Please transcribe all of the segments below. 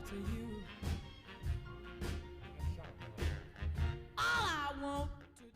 to you. All I want to do.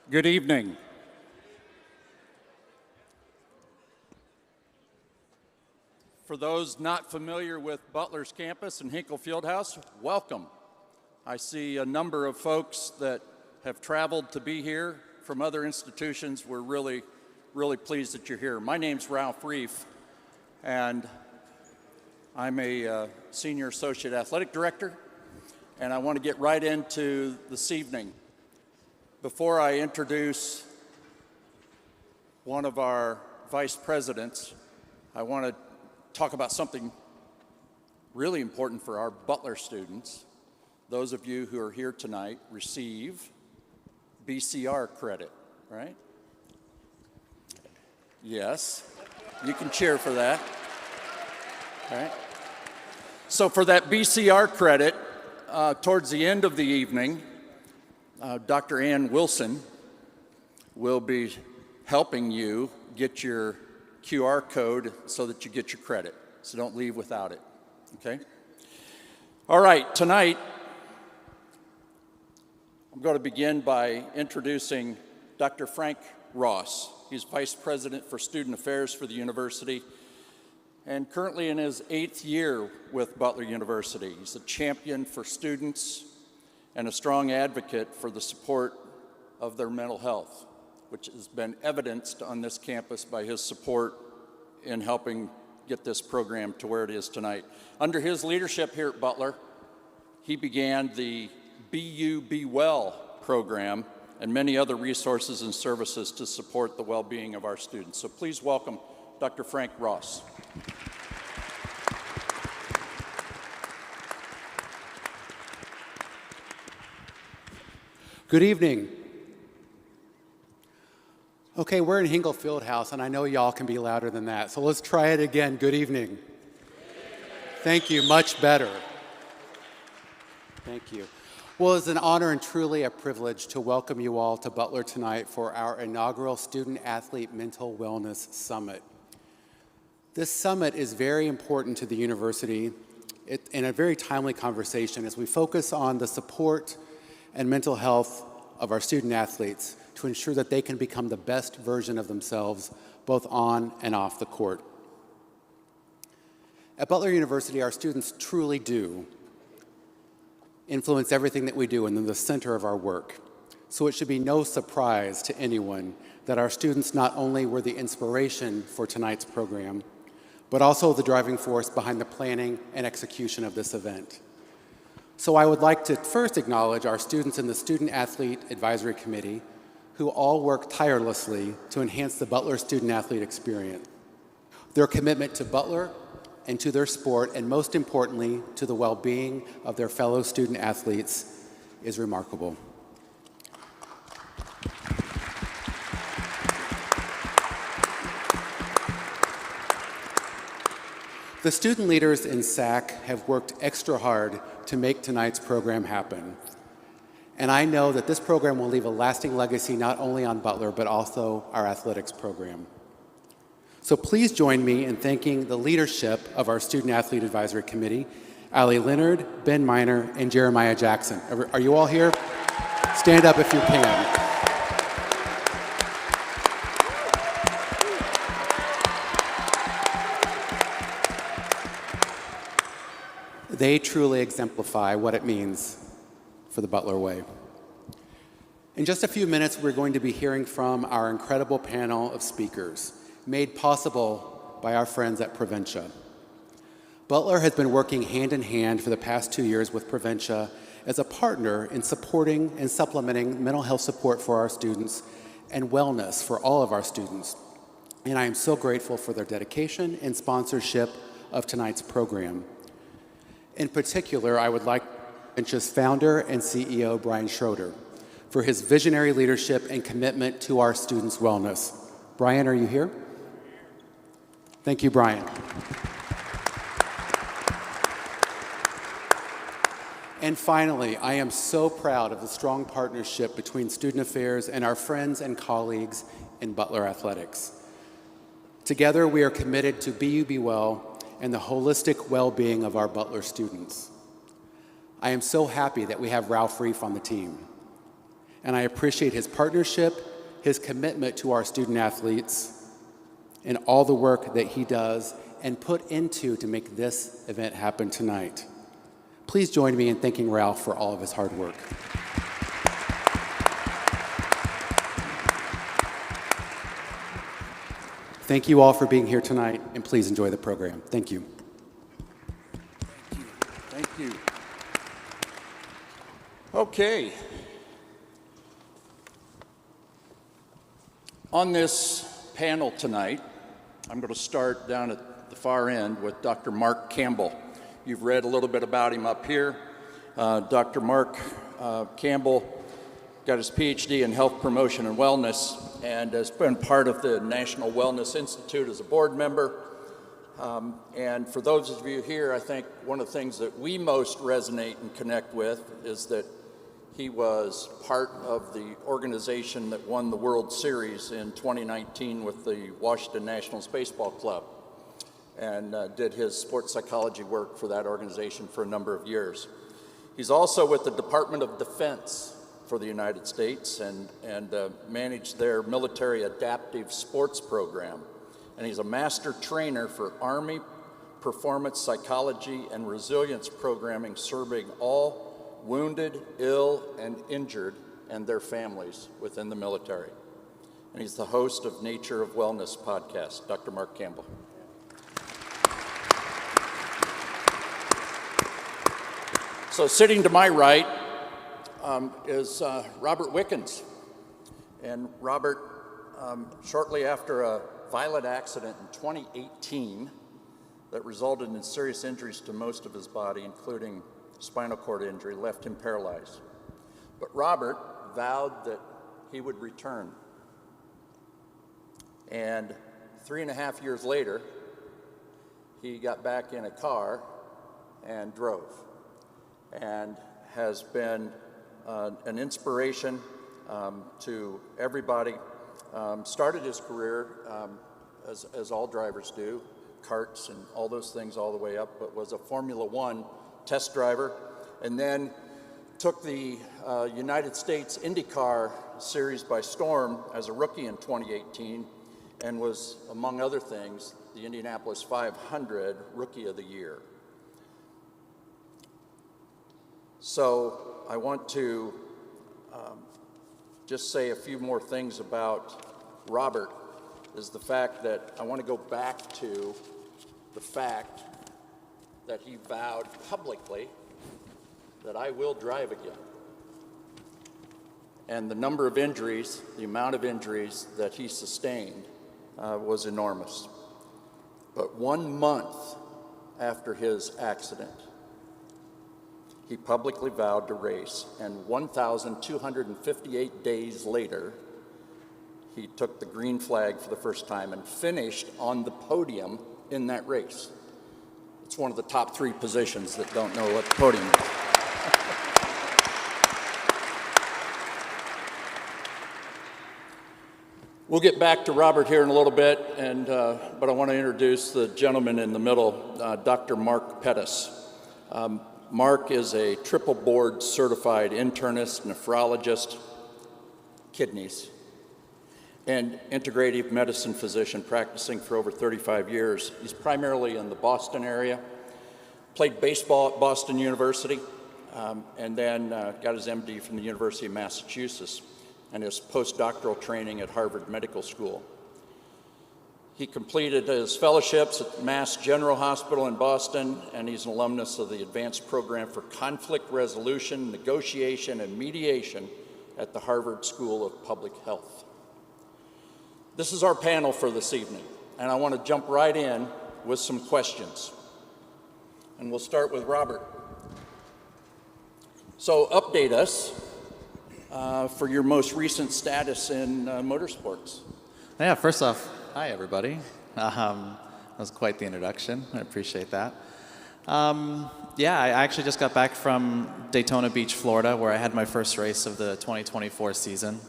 Good evening. For those not familiar with Butler's campus and Hinkle Fieldhouse, welcome. I see a number of folks that have traveled to be here from other institutions. We're really pleased that you're here. My name's Ralph Reef, and I'm a Senior Associate Athletic Director, and I want to get right into this evening. Before I introduce one of our vice presidents, I want to talk about something really important for our Butler students. Those of you who are here tonight receive BCR credit, right? Yes, you can cheer for that, right? So for that BCR credit, towards the end of the evening, Dr. Ann Wilson will be helping you get your QR code so that you get your credit. So don't leave without it, okay? All right, tonight, I'm going to begin by introducing Dr. Frank Ross. He's Vice President for Student Affairs for the university and currently in his 8th year with Butler University. He's a champion for students and a strong advocate for the support of their mental health, which has been evidenced on this campus by his support in helping get this program to where it is tonight. Under his leadership here at Butler, he began the BU Be Well program and many other resources and services to support the well-being of our students. So please welcome Dr. Frank Ross. Good evening. Okay, we're in Hinkle Fieldhouse, and I know y'all can be louder than that, so let's try it again. Good evening. Thank you, much better. Thank you. Well, it's an honor and truly a privilege to welcome you all to Butler tonight for our inaugural Student Athlete Mental Wellness Summit. This summit is very important to the university in a very timely conversation as we focus on the support and mental health of our student athletes to ensure that they can become the best version of themselves, both on and off the court. At Butler University, our students truly do influence everything that we do and they're the center of our work. So it should be no surprise to anyone that our students not only were the inspiration for tonight's program, but also the driving force behind the planning and execution of this event. So I would like to first acknowledge our students in the Student Athlete Advisory Committee, who all work tirelessly to enhance the Butler student athlete experience. Their commitment to Butler and to their sport, and most importantly, to the well-being of their fellow student athletes is remarkable. The student leaders in SAC have worked extra hard to make tonight's program happen. And I know that this program will leave a lasting legacy not only on Butler, but also our athletics program. So please join me in thanking the leadership of our Student Athlete Advisory Committee, Allie Leonard, Ben Miner, and Jeremiah Jackson. Are you all here? Stand up if you can. They truly exemplify what it means for the Butler way. In just a few minutes, we're going to be hearing from our incredible panel of speakers, made possible by our friends at Preventia. Butler has been working hand in hand for the past 2 years with Preventia as a partner in supporting and supplementing mental health support for our students and wellness for all of our students. And I am so grateful for their dedication and sponsorship of tonight's program. In particular, I would like Preventia's founder and CEO, Brian Schroeder, for his visionary leadership and commitment to our students' wellness. Brian, are you here? Thank you, Brian. And finally, I am so proud of the strong partnership between Student Affairs and our friends and colleagues in Butler Athletics. Together, we are committed to BU Well and the holistic well-being of our Butler students. I am so happy that we have Ralph Reif on the team, and I appreciate his partnership, his commitment to our student athletes, and all the work that he does and put into to make this event happen tonight. Please join me in thanking Ralph for all of his hard work. Thank you all for being here tonight, and please enjoy the program. Thank you. Thank you. Okay. On this panel tonight, I'm going to start down at the far end with Dr. Mark Campbell. You've read a little bit about him up here. Dr. Mark Campbell got his PhD in health promotion and wellness and has been part of the National Wellness Institute as a board member. And for those of you here, I think one of the things that we most resonate and connect with is that he was part of the organization that won the World Series in 2019 with the Washington Nationals Baseball Club, and did his sports psychology work for that organization for a number of years. He's also with the Department of Defense for the United States and managed their military adaptive sports program. And he's a master trainer for Army performance psychology and resilience programming, serving all wounded, ill, and injured and their families within the military. And he's the host of Nature of Wellness podcast. Dr. Mark Campbell. So sitting to my right is Robert Wickens. And Robert, shortly after a violent accident in 2018 that resulted in serious injuries to most of his body, including spinal cord injury, left him paralyzed. But Robert vowed that he would return And 3.5 years later, he got back in a car and drove, and has been an inspiration to everybody. Started his career, as all drivers do, karts and all those things all the way up, but was a Formula One test driver, and then took the United States IndyCar series by storm as a rookie in 2018, and was, among other things, the Indianapolis 500 Rookie of the Year. So I want to just say a few more things about Robert, is the fact that I want to go back to the fact that he vowed publicly that I will drive again. And the number of injuries, the amount of injuries that he sustained was enormous. But 1 month after his accident, he publicly vowed to race, and 1,258 days later, he took the green flag for the first time and finished on the podium in that race. It's one of the top 3 positions that don't know what the podium is. We'll get back to Robert here in a little bit, but I want to introduce the gentleman in the middle, Dr. Mark Pettus. Mark is a triple board certified internist, nephrologist, kidneys, and integrative medicine physician practicing for over 35 years. He's primarily in the Boston area, played baseball at Boston University, and then got his MD from the University of Massachusetts and his postdoctoral training at Harvard Medical School. He completed his fellowships at Mass General Hospital in Boston, and he's an alumnus of the Advanced Program for Conflict Resolution, Negotiation, and Mediation at the Harvard School of Public Health. This is our panel for this evening, and I want to jump right in with some questions. And we'll start with Robert. So update us for your most recent status in motorsports. Yeah, first off, hi everybody. That was quite the introduction. I appreciate that. Yeah, I actually just got back from Daytona Beach, Florida, where I had my first race of the 2024 season.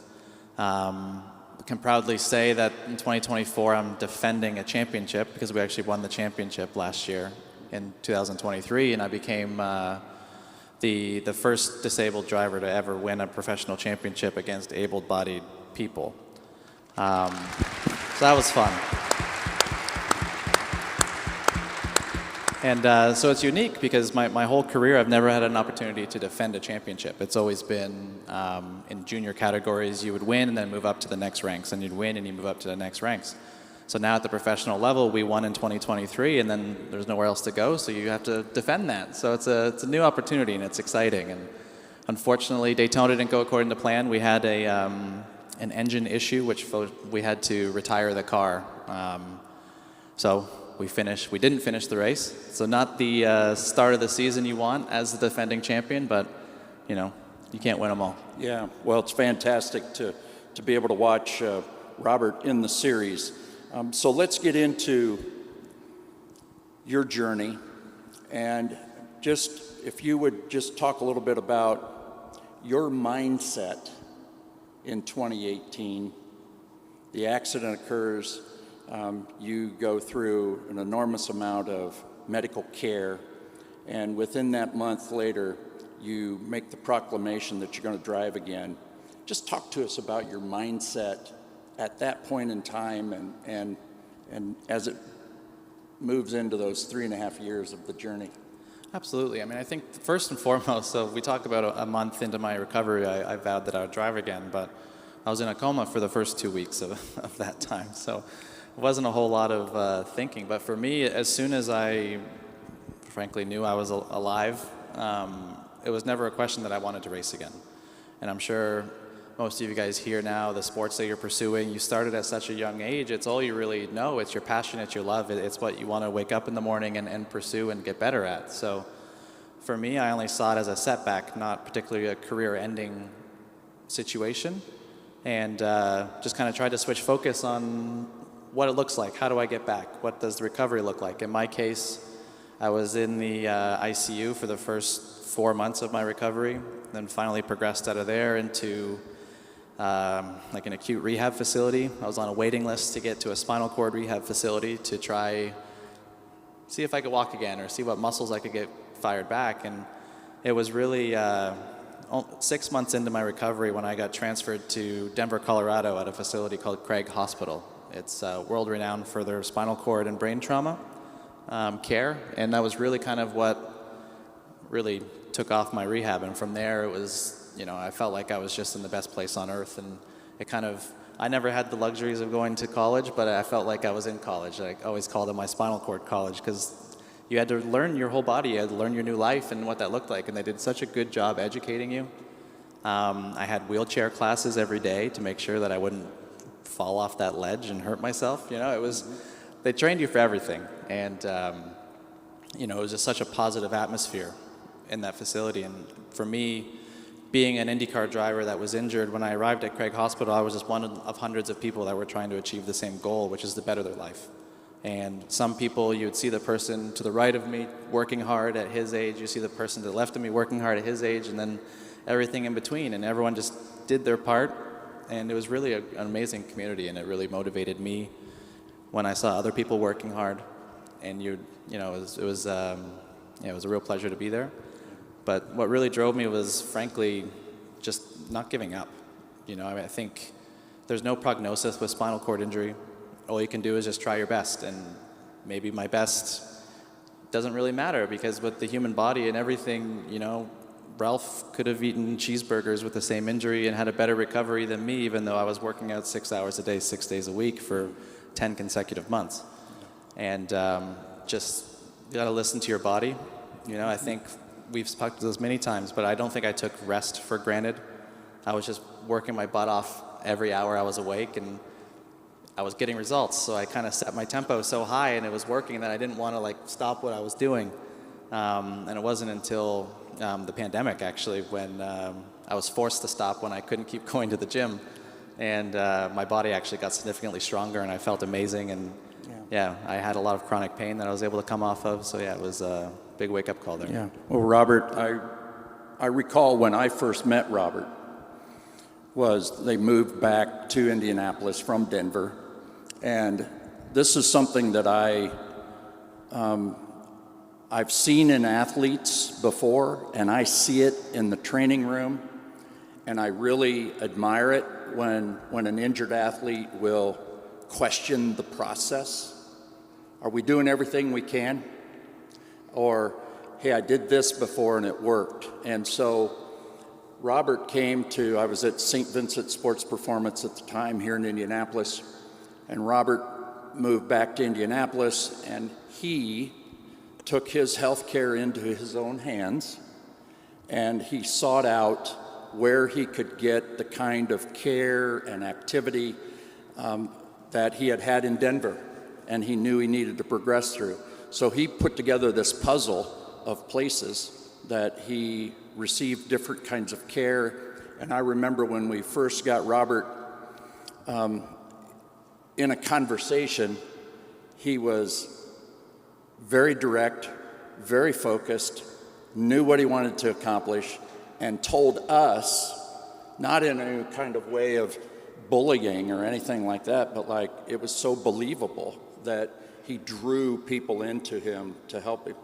I can proudly say that in 2024 I'm defending a championship, because we actually won the championship last year in 2023, and I became the first disabled driver to ever win a professional championship against able-bodied people. So that was fun. And so it's unique because my whole career I've never had an opportunity to defend a championship. It's always been in junior categories you would win and then move up to the next ranks, and you'd win and you move up to the next ranks. So now at the professional level, we won in 2023, and then there's nowhere else to go, so you have to defend that. So it's a new opportunity, and it's exciting. And unfortunately, Daytona didn't go according to plan. We had an engine issue, which we had to retire the car. So we didn't finish the race. So not the start of the season you want as the defending champion, but you can't win them all. Yeah, well, it's fantastic to be able to watch Robert in the series. So let's get into your journey, and just if you would just talk a little bit about your mindset in 2018. The accident occurs, you go through an enormous amount of medical care, and within that month later, you make the proclamation that you're going to drive again. Just talk to us about your mindset at that point in time, and as it moves into those 3.5 years of the journey. Absolutely. I mean, I think first and foremost, so we talk about a month into my recovery, I vowed that I would drive again, but I was in a coma for the first 2 weeks of that time, so it wasn't a whole lot of thinking. But for me, as soon as I frankly knew I was alive, it was never a question that I wanted to race again. And I'm sure most of you guys here now, the sports that you're pursuing, you started at such a young age, it's all you really know. It's your passion, it's your love, it's what you want to wake up in the morning and pursue and get better at. So for me, I only saw it as a setback, not particularly a career-ending situation, and just kind of tried to switch focus on what it looks like. How do I get back? What does the recovery look like? In my case, I was in the ICU for the first 4 months of my recovery, then finally progressed out of there into like an acute rehab facility. I was on a waiting list to get to a spinal cord rehab facility to try see if I could walk again or see what muscles I could get fired back. And it was really 6 months into my recovery when I got transferred to Denver, Colorado at a facility called Craig Hospital. It's world-renowned for their spinal cord and brain trauma care, and that was really kind of what really took off my rehab. And from there, it was, I felt like I was just in the best place on earth, and it kind of, I never had the luxuries of going to college, but I felt like I was in college. I always called it my spinal cord college, because you had to learn your whole body, you had to learn your new life and what that looked like, and they did such a good job educating you. I had wheelchair classes every day to make sure that I wouldn't fall off that ledge and hurt myself. It was, they trained you for everything, and it was just such a positive atmosphere in that facility. And for me, being an IndyCar driver that was injured, when I arrived at Craig Hospital, I was just one of hundreds of people that were trying to achieve the same goal, which is to better their life. And some people, you would see the person to the right of me working hard at his age, you see the person to the left of me working hard at his age, and then everything in between, and everyone just did their part. And it was really an amazing community, and it really motivated me when I saw other people working hard. And it was a real pleasure to be there. But what really drove me was, frankly, just not giving up. I think there's no prognosis with spinal cord injury. All you can do is just try your best, and maybe my best doesn't really matter, because with the human body and everything, Ralph could have eaten cheeseburgers with the same injury and had a better recovery than me, even though I was working out 6 hours a day, 6 days a week for 10 consecutive months. And just, you gotta listen to your body. I think we've talked to this many times, but I don't think I took rest for granted. I was just working my butt off every hour I was awake, and I was getting results. So I kind of set my tempo so high, and it was working, that I didn't want to stop what I was doing. And it wasn't until the pandemic, actually, when I was forced to stop when I couldn't keep going to the gym. And my body actually got significantly stronger, and I felt amazing. And I had a lot of chronic pain that I was able to come off of. So it was a big wake-up call there. Yeah. Well, Robert, I recall when I first met Robert, they moved back to Indianapolis from Denver. And this is something that I've seen in athletes before, and I see it in the training room, and I really admire it when an injured athlete will question the process. Are we doing everything we can? Or, hey, I did this before and it worked. And so Robert I was at St. Vincent Sports Performance at the time here in Indianapolis, and Robert moved back to Indianapolis, and he took his health care into his own hands, and he sought out where he could get the kind of care and activity that he had in Denver, and he knew he needed to progress through. So he put together this puzzle of places that he received different kinds of care. And I remember when we first got Robert in a conversation, he was very direct, very focused, knew what he wanted to accomplish, and told us, not in a kind of way of bullying or anything like that, but it was so believable that he drew people into him to help him.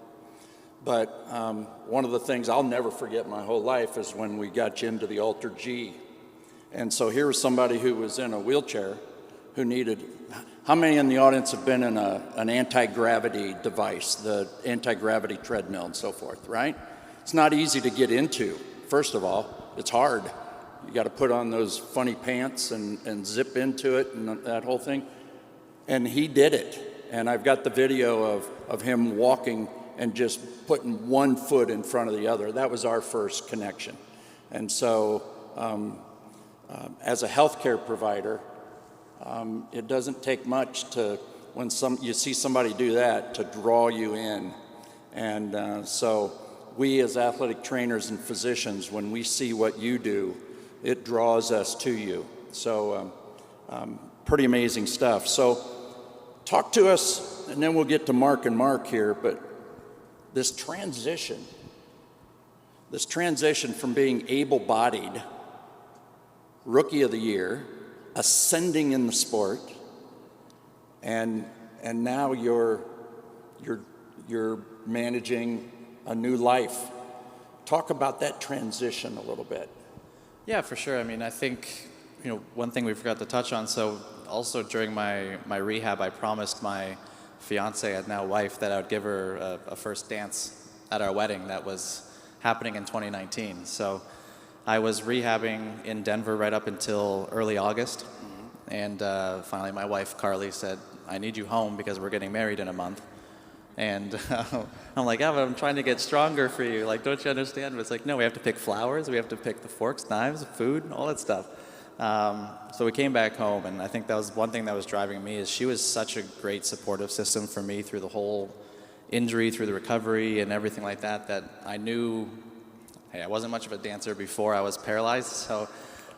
But one of the things I'll never forget my whole life is when we got you into the Alter G. And so here was somebody who was in a wheelchair who needed, how many in the audience have been in an anti-gravity device, the anti-gravity treadmill and so forth, right? It's not easy to get into. First of all, it's hard. You got to put on those funny pants and zip into it and that whole thing. And he did it. And I've got the video of him walking and just putting one foot in front of the other. That was our first connection. And so as a healthcare provider, it doesn't take much when you see somebody do that to draw you in. And so we as athletic trainers and physicians, when we see what you do, it draws us to you. So pretty amazing stuff. So talk to us, and then we'll get to Mark and Mark here, but this transition from being able-bodied, rookie of the year, ascending in the sport, and now you're managing a new life. Talk about that transition a little bit. Yeah, for sure. I mean, I think, one thing we forgot to touch on, so also during my rehab, I promised my fiance and now wife that I would give her a first dance at our wedding that was happening in 2019. So I was rehabbing in Denver right up until early August. And finally my wife, Carly, said, I need you home because we're getting married in a month. And I'm like, but I'm trying to get stronger for you. Like, don't you understand? But it's like, no, we have to pick flowers. We have to pick the forks, knives, food, all that stuff. So we came back home, and I think that was one thing that was driving me is she was such a great supportive system for me through the whole injury, through the recovery and everything like that, that I knew, hey, I wasn't much of a dancer before I was paralyzed. So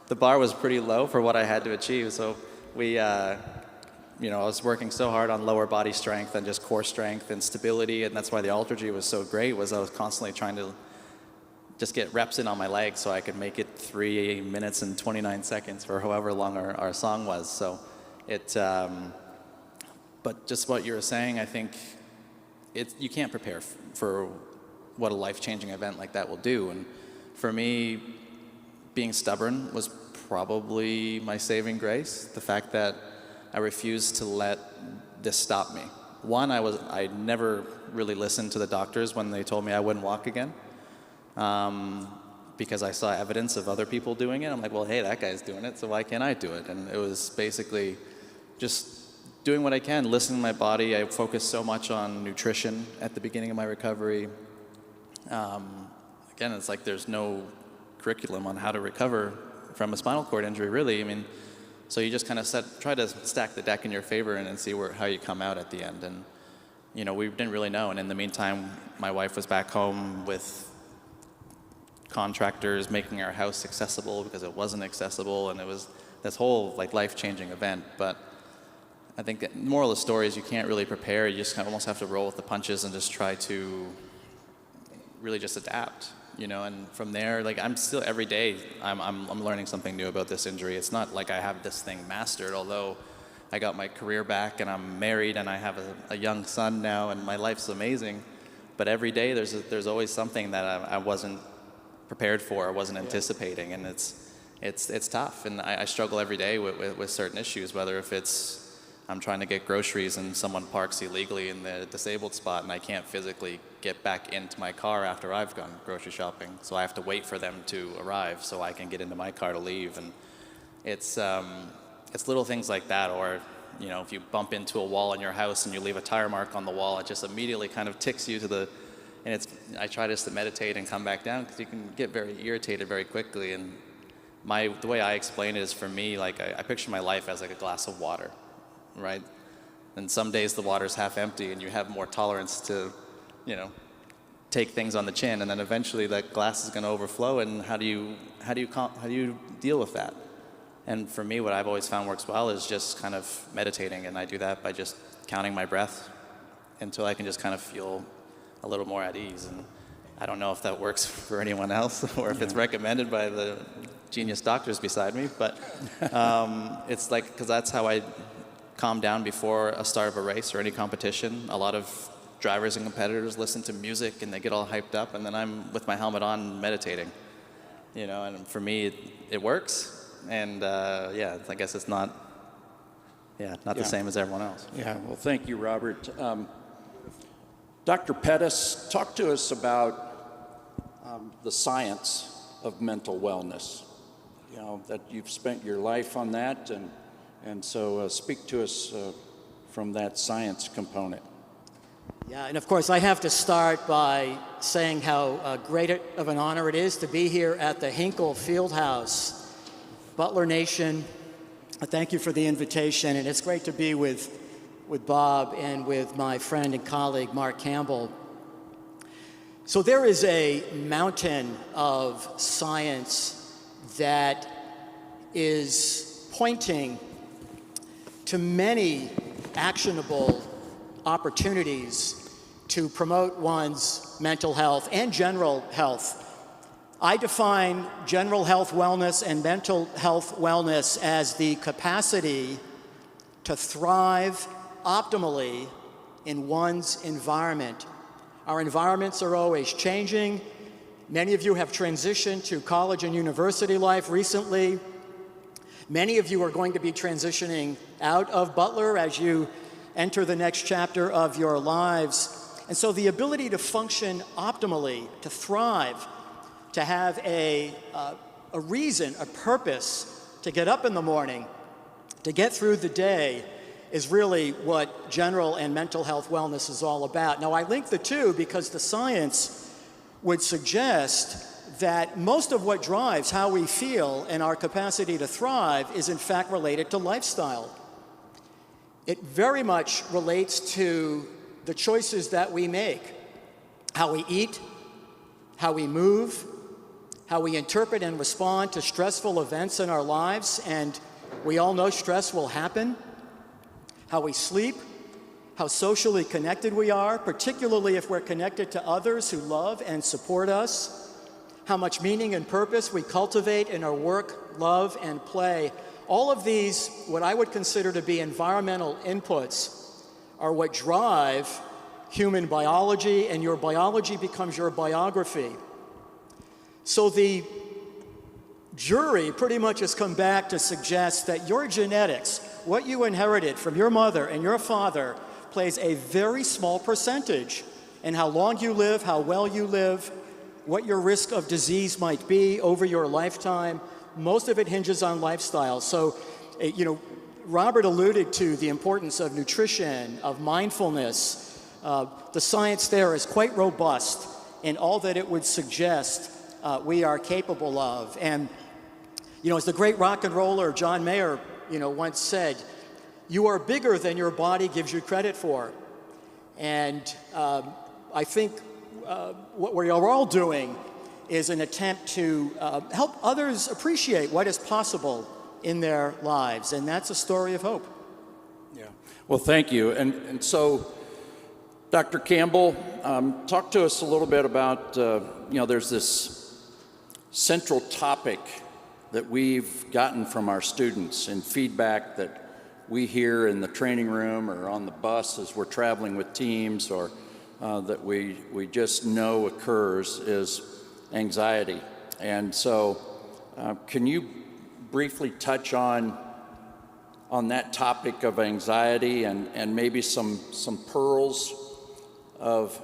the bar was pretty low for what I had to achieve. So we, I was working so hard on lower body strength and just core strength and stability, and that's why the Altergy was so great, was I was constantly trying to just get reps in on my legs so I could make it 3 minutes and 29 seconds for however long our song was. So but just what you were saying, I think you can't prepare for what a life-changing event like that will do. And for me, being stubborn was probably my saving grace. The fact that I refused to let this stop me. One, I never really listened to the doctors when they told me I wouldn't walk again, because I saw evidence of other people doing it. I'm like, well, hey, that guy's doing it, so why can't I do it? And it was basically just doing what I can, listening to my body. I focused so much on nutrition at the beginning of my recovery. Again, it's like there's no curriculum on how to recover from a spinal cord injury, really. I mean, so you just kind of try to stack the deck in your favor and see how you come out at the end. And, we didn't really know. And in the meantime, my wife was back home with contractors making our house accessible because it wasn't accessible. And it was this whole life-changing event. But I think the moral of the story is you can't really prepare. You just kind of almost have to roll with the punches and just try to really just adapt. And from there, I'm still every day, I'm learning something new about this injury. It's not like I have this thing mastered, although I got my career back and I'm married and I have a young son now and my life's amazing. But every day there's always something that I wasn't prepared for, I wasn't anticipating, and it's tough. And I struggle every day with certain issues, whether if it's I'm trying to get groceries and someone parks illegally in the disabled spot and I can't physically get back into my car after I've gone grocery shopping. So I have to wait for them to arrive so I can get into my car to leave. And it's little things like that. Or, if you bump into a wall in your house and you leave a tire mark on the wall, it just immediately kind of ticks you to I try just to meditate and come back down because you can get very irritated very quickly. And the way I explain it is, for me, I picture my life as like a glass of water. Right? And some days the water's half empty and you have more tolerance to, take things on the chin, and then eventually that glass is going to overflow, and how do you deal with that? And for me, what I've always found works well is just kind of meditating, and I do that by just counting my breath until I can just kind of feel a little more at ease. And I don't know if that works for anyone else or if it's recommended by the genius doctors beside me, but it's because that's how I calm down before a start of a race or any competition. A lot of drivers and competitors listen to music and they get all hyped up, and then I'm with my helmet on meditating, and for me it works. And I guess it's not the same as everyone else. Yeah, well, thank you, Robert. Dr. Pettus, talk to us about the science of mental wellness. That you've spent your life on that, and so speak to us from that science component. Yeah, and of course I have to start by saying how great of an honor it is to be here at the Hinkle Fieldhouse. Butler Nation, thank you for the invitation, and it's great to be with Bob and with my friend and colleague Mark Campbell. So there is a mountain of science that is pointing to many actionable opportunities to promote one's mental health and general health. I define general health wellness and mental health wellness as the capacity to thrive optimally in one's environment. Our environments are always changing. Many of you have transitioned to college and university life recently. Many of you are going to be transitioning out of Butler as you enter the next chapter of your lives. And so the ability to function optimally, to thrive, to have a reason, a purpose, to get up in the morning, to get through the day, is really what general and mental health wellness is all about. Now, I link the two because the science would suggest that most of what drives how we feel and our capacity to thrive is in fact related to lifestyle. It very much relates to the choices that we make, how we eat, how we move, how we interpret and respond to stressful events in our lives, and we all know stress will happen, how we sleep, how socially connected we are, particularly if we're connected to others who love and support us, how much meaning and purpose we cultivate in our work, love, and play. All of these, what I would consider to be environmental inputs, are what drive human biology, and your biology becomes your biography. So the jury pretty much has come back to suggest that your genetics, what you inherited from your mother and your father, plays a very small percentage in how long you live, how well you live, what your risk of disease might be over your lifetime. Most of it hinges on lifestyle. So, Robert alluded to the importance of nutrition, of mindfulness. The science there is quite robust in all that it would suggest we are capable of. And, as the great rock and roller John Mayer, once said, you are bigger than your body gives you credit for. And I think what we are all doing is an attempt to help others appreciate what is possible in their lives. And that's a story of hope. Yeah. Well, thank you. And so, Dr. Campbell, talk to us a little bit about, there's this central topic that we've gotten from our students and feedback that we hear in the training room or on the bus as we're traveling with teams, or that we just know occurs, is anxiety. And so can you briefly touch on that topic of anxiety and maybe some pearls of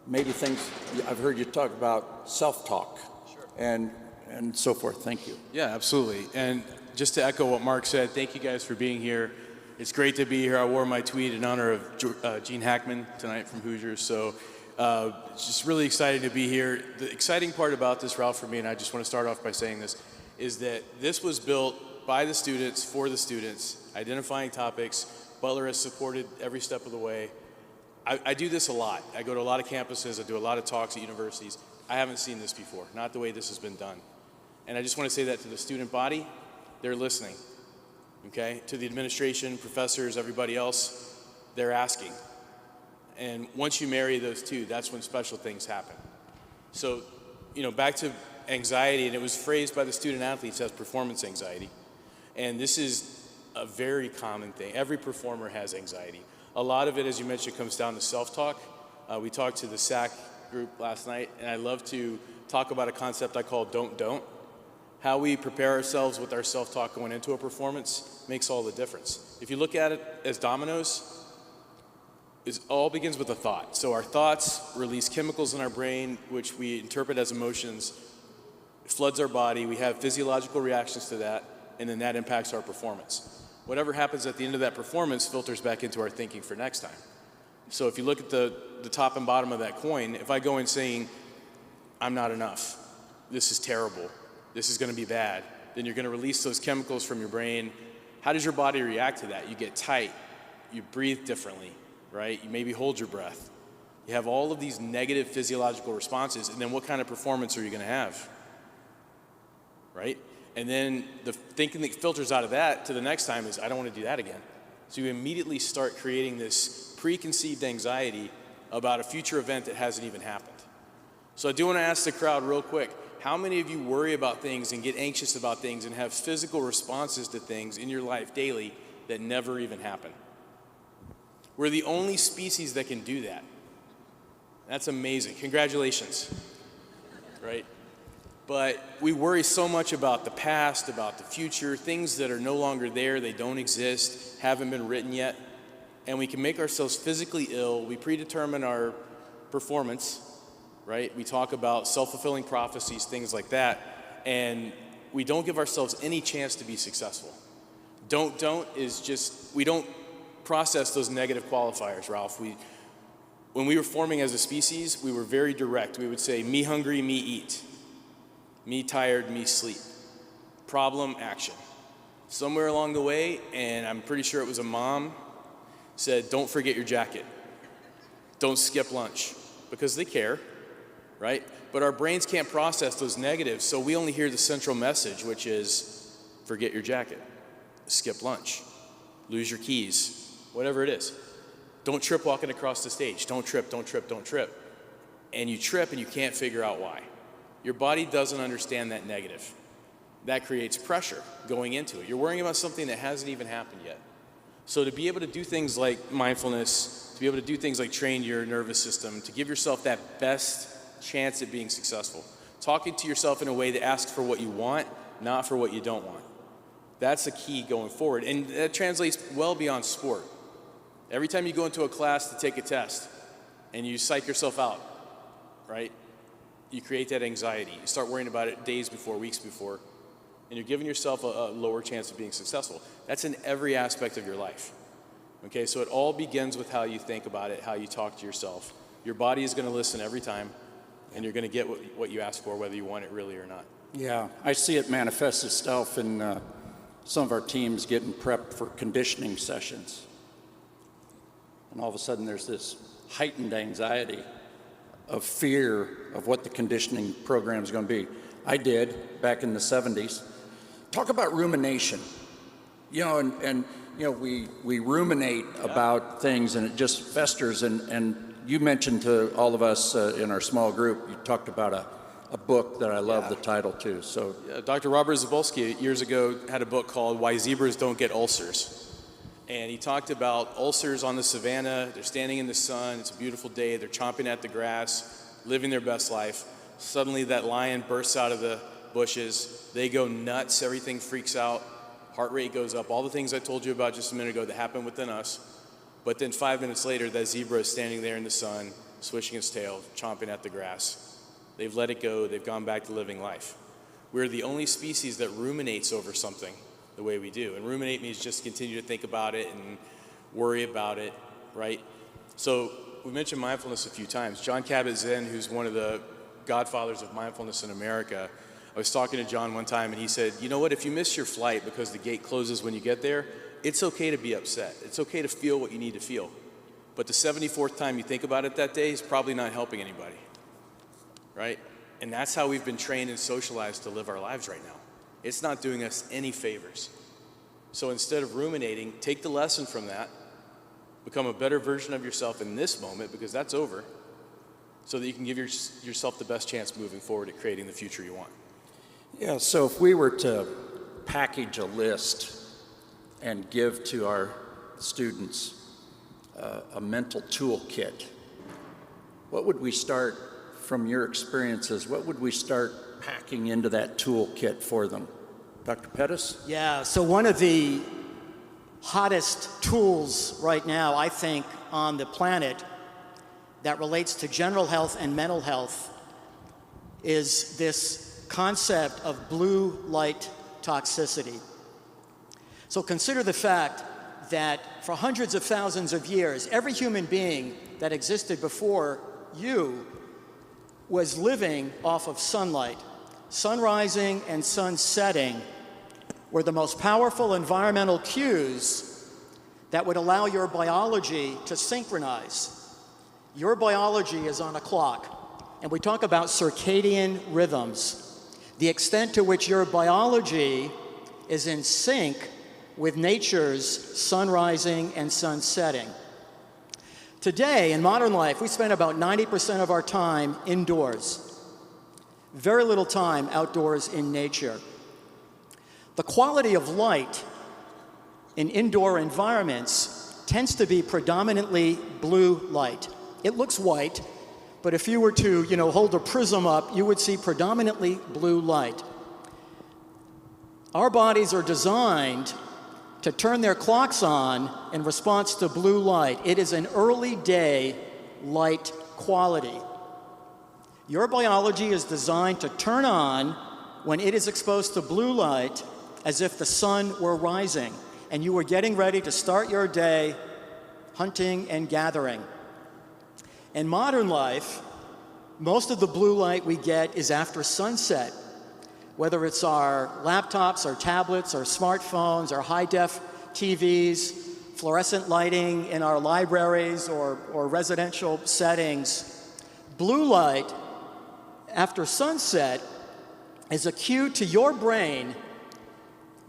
maybe things I've heard you talk about, self-talk. Sure. and so forth. Thank you. Yeah, absolutely. And just to echo what Mark said, thank you guys for being here. It's great to be here. I wore my tweed in honor of Gene Hackman tonight from Hoosiers. So just really excited to be here. The exciting part about this, Ralph, for me, and I just want to start off by saying this, is that this was built by the students, for the students, identifying topics. Butler has supported every step of the way. I do this a lot. I go to a lot of campuses. I do a lot of talks at universities. I haven't seen this before, not the way this has been done. And I just want to say that to the student body. They're listening, okay? To the administration, professors, everybody else, they're asking. And once you marry those two, that's when special things happen. So, back to anxiety, and it was phrased by the student athletes as performance anxiety. And this is a very common thing. Every performer has anxiety. A lot of it, as you mentioned, comes down to self-talk. We talked to the SAC group last night, and I love to talk about a concept I call don't. How we prepare ourselves with our self-talk going into a performance makes all the difference. If you look at it as dominoes, it all begins with a thought. So our thoughts release chemicals in our brain, which we interpret as emotions. It floods our body. We have physiological reactions to that, and then that impacts our performance. Whatever happens at the end of that performance filters back into our thinking for next time. So if you look at the top and bottom of that coin, if I go in saying, I'm not enough, this is terrible, this is going to be bad, then you're going to release those chemicals from your brain. How does your body react to that? You get tight, you breathe differently, right? You maybe hold your breath. You have all of these negative physiological responses, and then what kind of performance are you going to have, right? And then the thinking that filters out of that to the next time is, I don't want to do that again. So you immediately start creating this preconceived anxiety about a future event that hasn't even happened. So I do want to ask the crowd real quick, how many of you worry about things and get anxious about things and have physical responses to things in your life daily that never even happen? We're the only species that can do that. That's amazing. Congratulations, right? But we worry so much about the past, about the future, things that are no longer there, they don't exist, haven't been written yet, and we can make ourselves physically ill. We predetermine our performance, right? We talk about self-fulfilling prophecies, things like that, and we don't give ourselves any chance to be successful. Don't is just, we don't process those negative qualifiers, Ralph. When we were forming as a species, we were very direct. We would say, me hungry, me eat. Me tired, me sleep. Problem, action. Somewhere along the way, and I'm pretty sure it was a mom, said, don't forget your jacket. Don't skip lunch, because they care, right? But our brains can't process those negatives, so we only hear the central message, which is, forget your jacket, skip lunch, lose your keys, whatever it is. Don't trip walking across the stage. Don't trip, don't trip, don't trip. And you trip and you can't figure out why. Your body doesn't understand that negative. That creates pressure going into it. You're worrying about something that hasn't even happened yet. So to be able to do things like mindfulness, to be able to do things like train your nervous system, to give yourself that best chance at being successful, talking to yourself in a way that asks for what you want, not for what you don't want. That's the key going forward. And that translates well beyond sport. Every time you go into a class to take a test and you psych yourself out, right? You create that anxiety. You start worrying about it days before, weeks before, and you're giving yourself a lower chance of being successful. That's in every aspect of your life. Okay, so it all begins with how you think about it, how you talk to yourself. Your body is going to listen every time, and you're going to get what you ask for, whether you want it really or not. Yeah, I see it manifest itself in some of our teams getting prepped for conditioning sessions. And all of a sudden there's this heightened anxiety of fear of what the conditioning program is going to be. I did back in the 70s. Talk about rumination. You know, and you know, we ruminate about things and it just festers. And you mentioned to all of us in our small group, you talked about a book that I love the title too. So Dr. Robert Wickens years ago had a book called Why Zebras Don't Get Ulcers. And he talked about ulcers on the savannah. They're standing in the sun. It's a beautiful day. They're chomping at the grass, living their best life. Suddenly that lion bursts out of the bushes. They go nuts. Everything freaks out. Heart rate goes up. All the things I told you about just a minute ago that happen within us. But then 5 minutes later, that zebra is standing there in the sun, swishing its tail, chomping at the grass. They've let it go. They've gone back to living life. We're the only species that ruminates over something the way we do. And ruminate means just continue to think about it and worry about it, right? So we mentioned mindfulness a few times. John Kabat-Zinn, who's one of the godfathers of mindfulness in America, I was talking to John one time and he said, you know what, if you miss your flight because the gate closes when you get there, it's okay to be upset. It's okay to feel what you need to feel. But the 74th time you think about it that day is probably not helping anybody, right? And that's how we've been trained and socialized to live our lives right now. It's not doing us any favors. So instead of ruminating, take the lesson from that, become a better version of yourself in this moment, because that's over, so that you can give yourself the best chance moving forward at creating the future you want. Yeah, so if we were to package a list and give to our students a mental toolkit, what would we start from your experiences? What would we start packing into that toolkit for them? Dr. Pettus? Yeah, so one of the hottest tools right now, I think, on the planet that relates to general health and mental health is this concept of blue light toxicity. So consider the fact that for hundreds of thousands of years, every human being that existed before you was living off of sunlight. Sun rising and sun setting were the most powerful environmental cues that would allow your biology to synchronize. Your biology is on a clock, and we talk about circadian rhythms. The extent to which your biology is in sync with nature's sun rising and sun setting. Today, in modern life, we spend about 90% of our time indoors. Very little time outdoors in nature. The quality of light in indoor environments tends to be predominantly blue light. It looks white, but if you were to, hold a prism up, you would see predominantly blue light. Our bodies are designed to turn their clocks on in response to blue light. It is an early day light quality. Your biology is designed to turn on when it is exposed to blue light as if the sun were rising and you were getting ready to start your day hunting and gathering. In modern life, most of the blue light we get is after sunset, whether it's our laptops, our tablets, our smartphones, our high-def TVs, fluorescent lighting in our libraries or residential settings. Blue light after sunset is a cue to your brain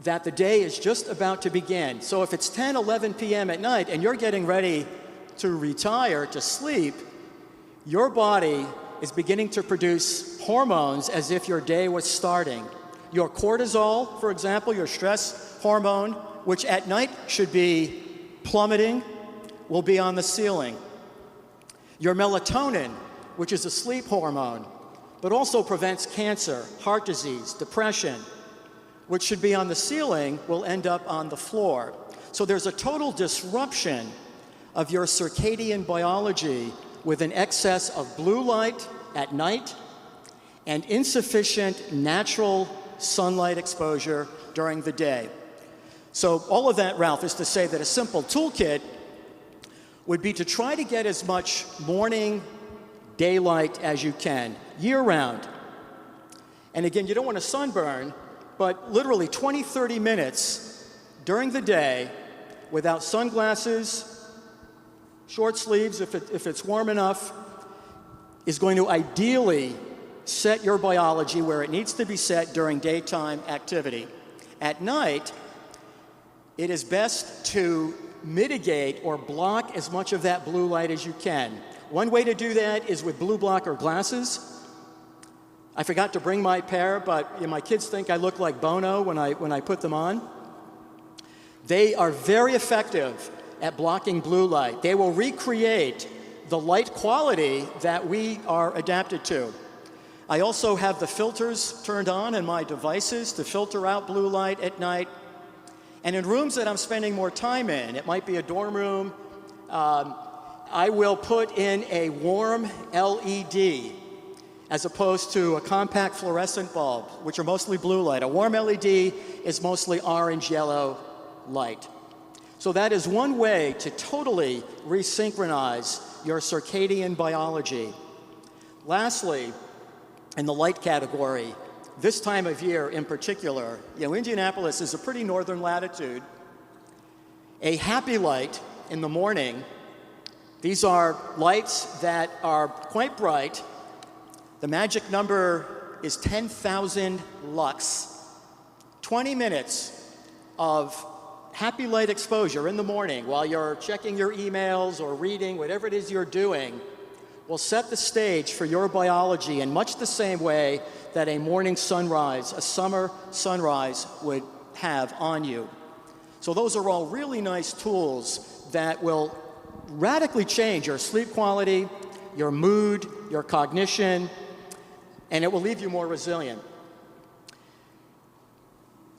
that the day is just about to begin. So if it's 10, 11 p.m. at night and you're getting ready to retire, to sleep, your body is beginning to produce hormones as if your day was starting. Your cortisol, for example, your stress hormone, which at night should be plummeting, will be on the ceiling. Your melatonin, which is a sleep hormone, but also prevents cancer, heart disease, depression, which should be on the ceiling, will end up on the floor. So there's a total disruption of your circadian biology with an excess of blue light at night and insufficient natural sunlight exposure during the day. So all of that, Ralph, is to say that a simple toolkit would be to try to get as much morning daylight as you can, year-round. And again, you don't want to sunburn, but literally 20, 30 minutes during the day without sunglasses, short sleeves if it's warm enough, is going to ideally set your biology where it needs to be set during daytime activity. At night, it is best to mitigate or block as much of that blue light as you can. One way to do that is with blue blocker glasses. I forgot to bring my pair, but my kids think I look like Bono when I put them on. They are very effective at blocking blue light. They will recreate the light quality that we are adapted to. I also have the filters turned on in my devices to filter out blue light at night. And in rooms that I'm spending more time in, it might be a dorm room, I will put in a warm LED as opposed to a compact fluorescent bulb, which are mostly blue light. A warm LED is mostly orange-yellow light. So that is one way to totally resynchronize your circadian biology. Lastly, in the light category, this time of year in particular, Indianapolis is a pretty northern latitude. A happy light in the morning, these are lights that are quite bright. The magic number is 10,000 lux. 20 minutes of happy light exposure in the morning while you're checking your emails or reading, whatever it is you're doing, will set the stage for your biology in much the same way that a morning sunrise, a summer sunrise would have on you. So those are all really nice tools that will radically change your sleep quality, your mood, your cognition, and it will leave you more resilient.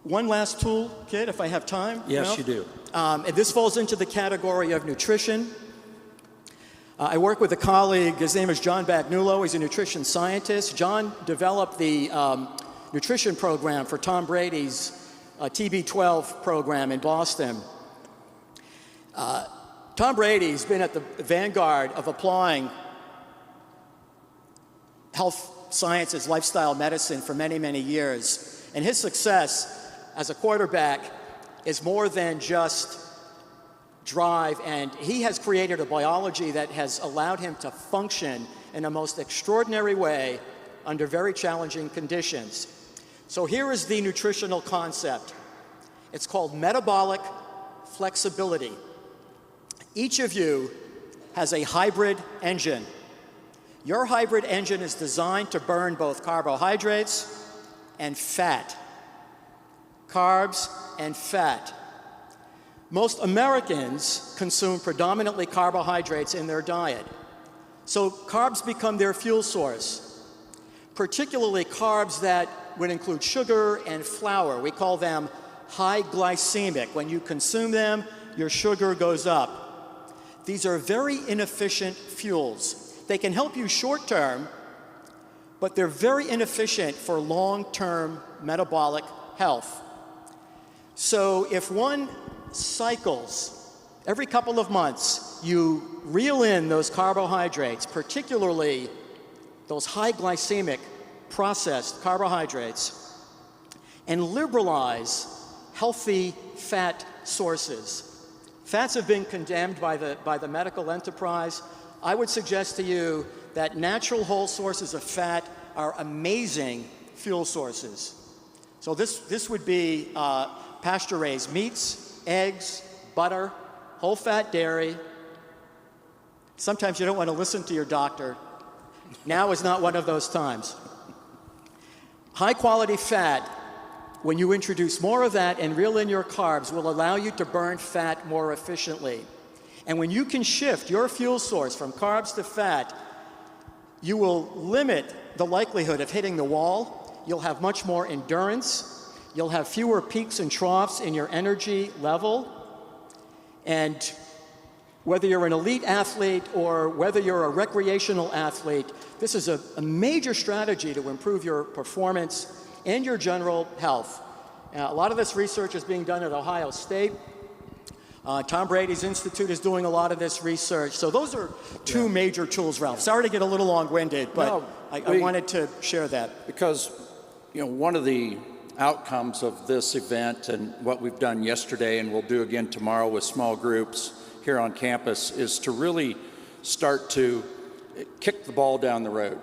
One last toolkit, if I have time. Yes, you do. And this falls into the category of nutrition. I work with a colleague, his name is John Bagnulo, he's a nutrition scientist. John developed the nutrition program for Tom Brady's TB12 program in Boston. Tom Brady's been at the vanguard of applying health sciences, lifestyle medicine for many, many years. And his success as a quarterback is more than just drive, and he has created a biology that has allowed him to function in a most extraordinary way under very challenging conditions. So here is the nutritional concept. It's called metabolic flexibility. Each of you has a hybrid engine. Your hybrid engine is designed to burn both carbohydrates and fat. Carbs and fat. Most Americans consume predominantly carbohydrates in their diet. So carbs become their fuel source, particularly carbs that would include sugar and flour. We call them high glycemic. When you consume them, your sugar goes up. These are very inefficient fuels. They can help you short term, but they're very inefficient for long-term metabolic health. So if one cycles, every couple of months, you reel in those carbohydrates, particularly those high glycemic processed carbohydrates, and liberalize healthy fat sources. Fats have been condemned by the medical enterprise. I would suggest to you that natural whole sources of fat are amazing fuel sources. So this would be pasture-raised meats, eggs, butter, whole-fat dairy. Sometimes you don't want to listen to your doctor. Now is not one of those times. High-quality fat, when you introduce more of that and reel in your carbs, will allow you to burn fat more efficiently. And when you can shift your fuel source from carbs to fat, you will limit the likelihood of hitting the wall. You'll have much more endurance. You'll have fewer peaks and troughs in your energy level. And whether you're an elite athlete or whether you're a recreational athlete, this is a major strategy to improve your performance and your general health. A lot of this research is being done at Ohio State. Tom Brady's Institute is doing a lot of this research. So those are two major tools, Ralph. Sorry to get a little long-winded, but I wanted to share that. Because, one of the outcomes of this event and what we've done yesterday and we'll do again tomorrow with small groups here on campus is to really start to kick the ball down the road.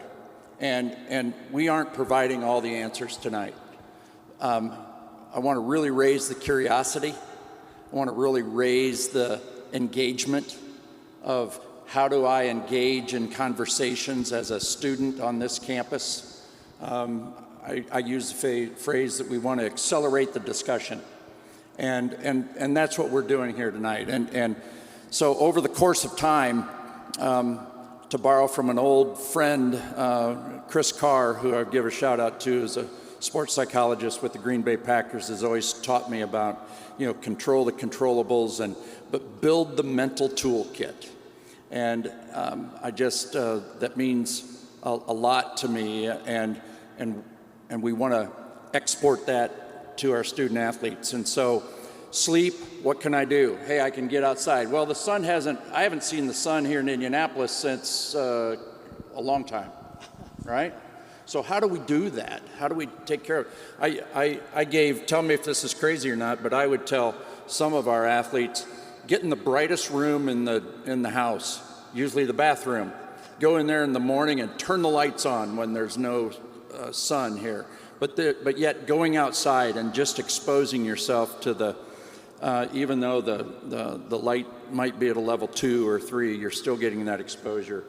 And we aren't providing all the answers tonight. I want to really raise the curiosity. I want to really raise the engagement of how do I engage in conversations as a student on this campus. I use the phrase that we want to accelerate the discussion. And that's what we're doing here tonight. And so over the course of time, to borrow from an old friend, Chris Carr, who I give a shout out to as a sports psychologist with the Green Bay Packers, has always taught me about, control the controllables, but build the mental toolkit. And that means a lot to me, and we want to export that to our student athletes. And so, sleep, what can I do? Hey, I can get outside. Well, I haven't seen the sun here in Indianapolis since a long time, right? So how do we do that? How do we take care of it? Tell me if this is crazy or not, but I would tell some of our athletes, get in the brightest room in the house, usually the bathroom. Go in there in the morning and turn the lights on when there's no sun here. But yet going outside and just exposing yourself to even though the light might be at a level 2 or 3, you're still getting that exposure.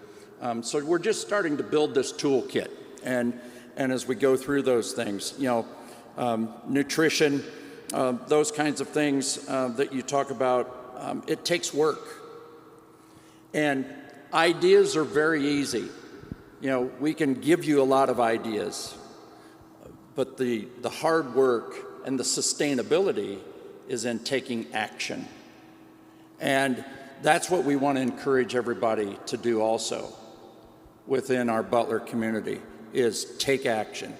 So we're just starting to build this toolkit. And as we go through those things, nutrition, those kinds of things that you talk about, it takes work. And ideas are very easy. We can give you a lot of ideas, but the hard work and the sustainability is in taking action. And that's what we want to encourage everybody to do also within our Butler community, is take action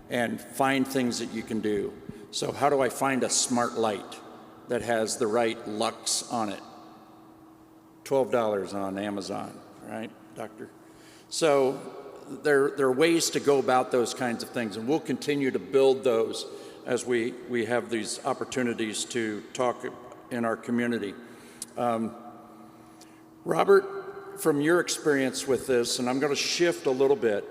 and find things that you can do. So how do I find a smart light that has the right lux on it? $12 on Amazon, right, doctor? So there are ways to go about those kinds of things, and we'll continue to build those as we have these opportunities to talk in our community. Robert, from your experience with this, and I'm going to shift a little bit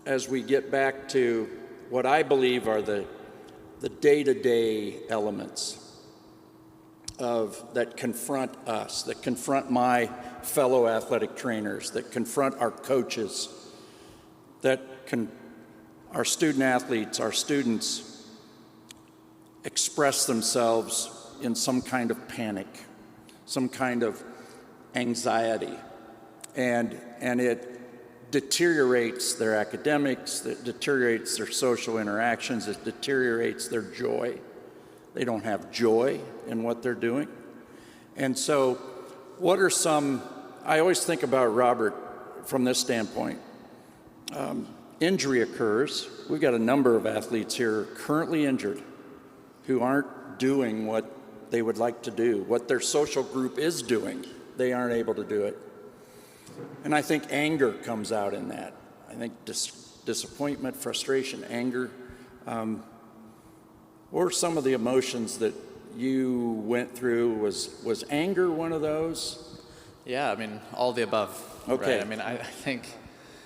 as we get back to what I believe are the the day-to-day elements that confront us, that confront my fellow athletic trainers, that confront our coaches, our student athletes, our students express themselves in some kind of panic, some kind of anxiety, and it deteriorates their academics, it deteriorates their social interactions, it deteriorates their joy. They don't have joy in what they're doing. And so what are I always think about Robert from this standpoint. Injury occurs. We've got a number of athletes here currently injured who aren't doing what they would like to do, what their social group is doing. They aren't able to do it. And I think anger comes out in that. I think disappointment, frustration, anger. What were some of the emotions that you went through? Was anger one of those? Yeah, I mean, all the above. Okay. Right? I mean, I think,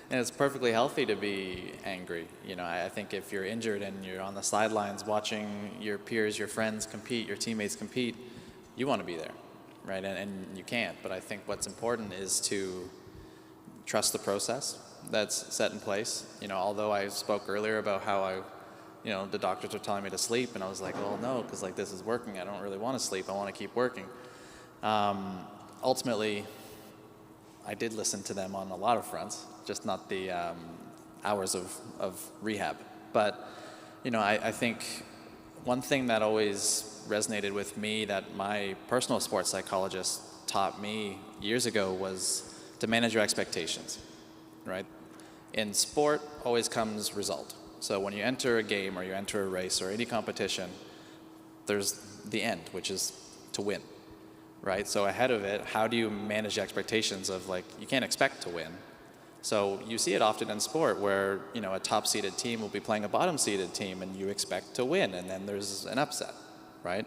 and it's perfectly healthy to be angry. You know, I think if you're injured and you're on the sidelines watching your peers, your friends compete, your teammates compete, you want to be there, right? And you can't. But I think what's important is to trust the process that's set in place. You know, although I spoke earlier about how the doctors were telling me to sleep, and I was like, well, no, because like this is working. I don't really want to sleep. I want to keep working. Ultimately, I did listen to them on a lot of fronts, just not the hours of rehab. But, I think one thing that always resonated with me that my personal sports psychologist taught me years ago was to manage your expectations, right? In sport, always comes result. So when you enter a game or you enter a race or any competition, there's the end, which is to win, right? So ahead of it, how do you manage the expectations of you can't expect to win. So you see it often in sport where, a top-seeded team will be playing a bottom-seeded team and you expect to win, and then there's an upset, right?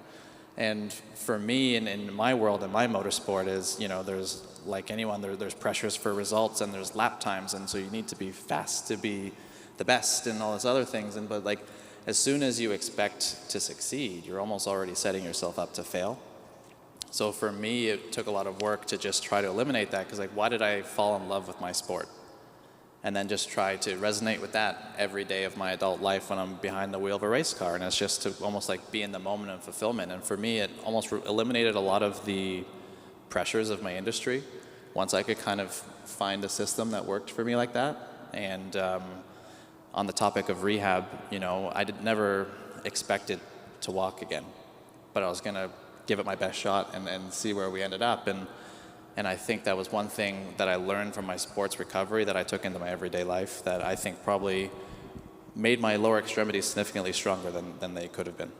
And for me, in my world, in my motorsport is, there's like anyone, there's pressures for results and there's lap times, and so you need to be fast to be the best and all those other things. But as soon as you expect to succeed, you're almost already setting yourself up to fail. So for me, it took a lot of work to just try to eliminate that, because why did I fall in love with my sport? And then just try to resonate with that every day of my adult life when I'm behind the wheel of a race car. And it's just to almost be in the moment of fulfillment. And for me, it almost eliminated a lot of the pressures of my industry once I could kind of find a system that worked for me like that. And on the topic of rehab, I never expected to walk again, but I was going to give it my best shot and see where we ended up. And I think that was one thing that I learned from my sports recovery that I took into my everyday life that I think probably made my lower extremities significantly stronger than they could have been.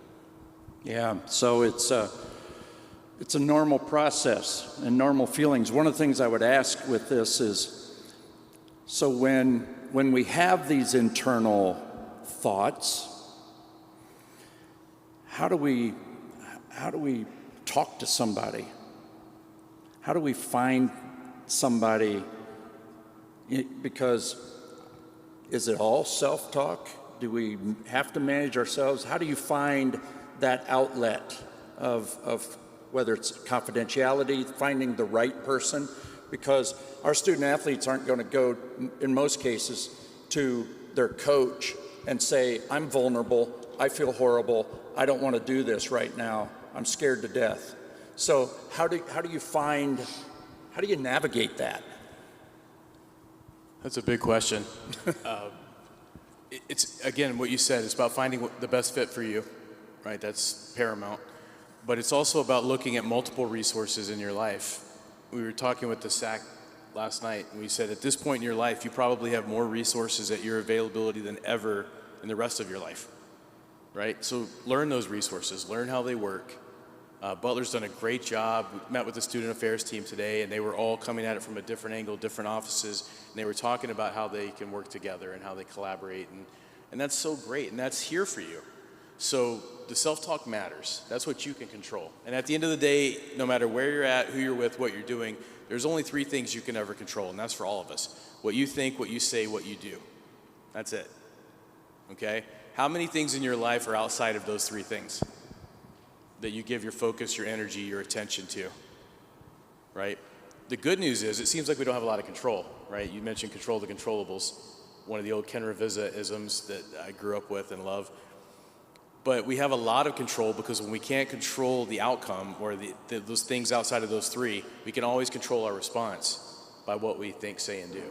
Yeah, so it's a normal process and normal feelings. One of the things I would ask with this is, so when we have these internal thoughts, how do we talk to somebody? How do we find somebody? Because is it all self-talk? Do we have to manage ourselves? How do you find that outlet of whether it's confidentiality, finding the right person? Because our student athletes aren't going to go, in most cases, to their coach and say, I'm vulnerable, I feel horrible, I don't want to do this right now, I'm scared to death. So how do you navigate that? That's a big question. It's, again, what you said, it's about finding the best fit for you, right? That's paramount. But it's also about looking at multiple resources in your life. We were talking with the SAC last night, and we said at this point in your life, you probably have more resources at your availability than ever in the rest of your life, right? So learn those resources, learn how they work. Butler's done a great job. We met with the student affairs team today, and they were all coming at it from a different angle, different offices, and they were talking about how they can work together and how they collaborate, and that's so great, and that's here for you. So the self-talk matters. That's what you can control. And at the end of the day, no matter where you're at, who you're with, what you're doing, there's only 3 things you can ever control, and that's for all of us. What you think, what you say, what you do. That's it, okay? How many things in your life are outside of those three things that you give your focus, your energy, your attention to, right? The good news is it seems like we don't have a lot of control, right? You mentioned control the controllables, one of the old Ken Revisa-isms that I grew up with and love. But we have a lot of control because when we can't control the outcome or those things outside of those three, we can always control our response by what we think, say, and do,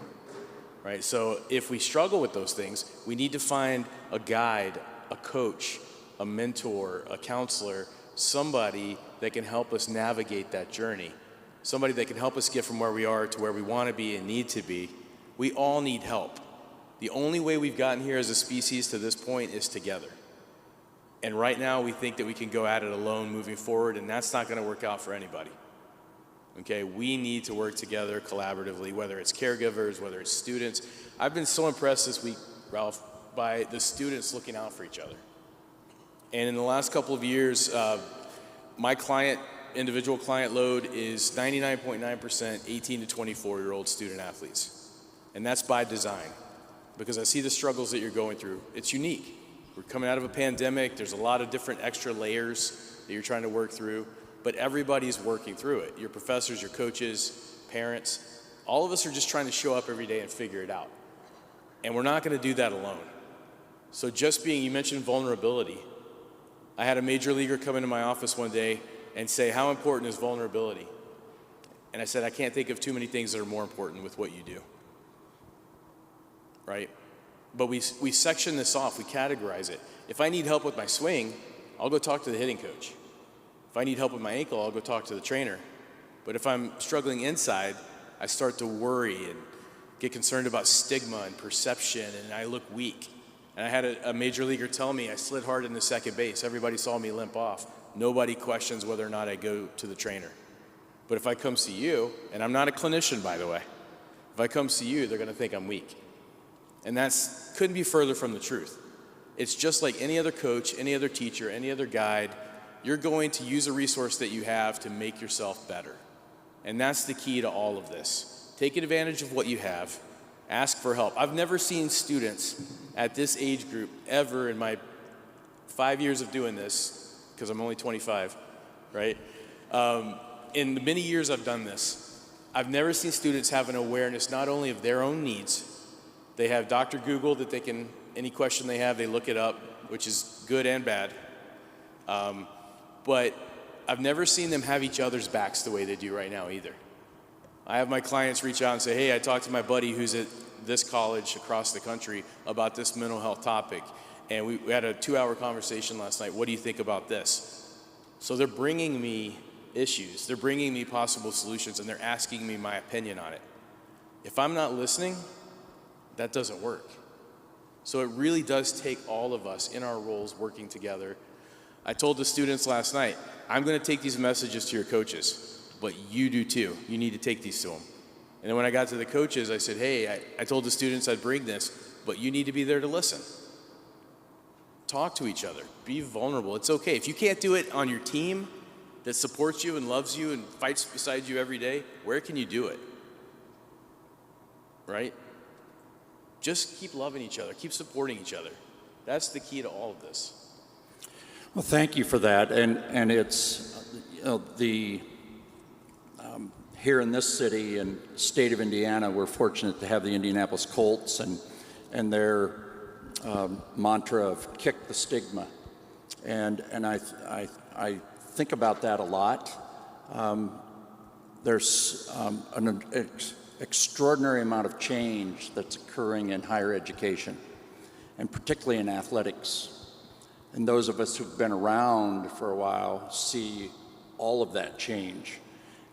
right? So if we struggle with those things, we need to find a guide, a coach, a mentor, a counselor, somebody that can help us navigate that journey, somebody that can help us get from where we are to where we want to be and need to be. We all need help. The only way we've gotten here as a species to this point is together. And right now we think that we can go at it alone moving forward, and that's not going to work out for anybody. Okay, we need to work together collaboratively, whether it's caregivers, whether it's students. I've been so impressed this week, Ralph, by the students looking out for each other. And in the last couple of years, my individual client load is 99.9% 18 to 24-year-old student athletes. And that's by design, because I see the struggles that you're going through. It's unique. We're coming out of a pandemic. There's a lot of different extra layers that you're trying to work through, but everybody's working through it. Your professors, your coaches, parents, all of us are just trying to show up every day and figure it out. And we're not going to do that alone. So you mentioned vulnerability. I had a major leaguer come into my office one day and say, how important is vulnerability? And I said, I can't think of too many things that are more important with what you do, right? But we section this off, we categorize it. If I need help with my swing, I'll go talk to the hitting coach. If I need help with my ankle, I'll go talk to the trainer. But if I'm struggling inside, I start to worry and get concerned about stigma and perception, and I look weak. And I had a major leaguer tell me I slid hard into second base. Everybody saw me limp off. Nobody questions whether or not I go to the trainer. But if I come see you, and I'm not a clinician, by the way, if I come see you, they're going to think I'm weak. And that's couldn't be further from the truth. It's just like any other coach, any other teacher, any other guide. You're going to use a resource that you have to make yourself better. And that's the key to all of this. Take advantage of what you have. Ask for help. I've never seen students at this age group ever in my 5 years of doing this, because I'm only 25, right? In the many years I've done this, I've never seen students have an awareness not only of their own needs. They have Dr. Google that they can, any question they have, they look it up, which is good and bad. But I've never seen them have each other's backs the way they do right now either. I have my clients reach out and say, hey, I talked to my buddy who's at this college across the country about this mental health topic. And we had a 2-hour conversation last night. What do you think about this? So they're bringing me issues. They're bringing me possible solutions, and they're asking me my opinion on it. If I'm not listening, that doesn't work. So it really does take all of us in our roles working together. I told the students last night, I'm going to take these messages to your coaches, but you do too. You need to take these to them. And then when I got to the coaches, I said, hey, I told the students I'd bring this, but you need to be there to listen. Talk to each other. Be vulnerable. It's okay. If you can't do it on your team that supports you and loves you and fights beside you every day, where can you do it? Right? Just keep loving each other. Keep supporting each other. That's the key to all of this. Well, thank you for that. And it's here in this city and state of Indiana, we're fortunate to have the Indianapolis Colts and their mantra of kick the stigma. And I think about that a lot. There's an extraordinary amount of change that's occurring in higher education, and particularly in athletics. And those of us who've been around for a while see all of that change.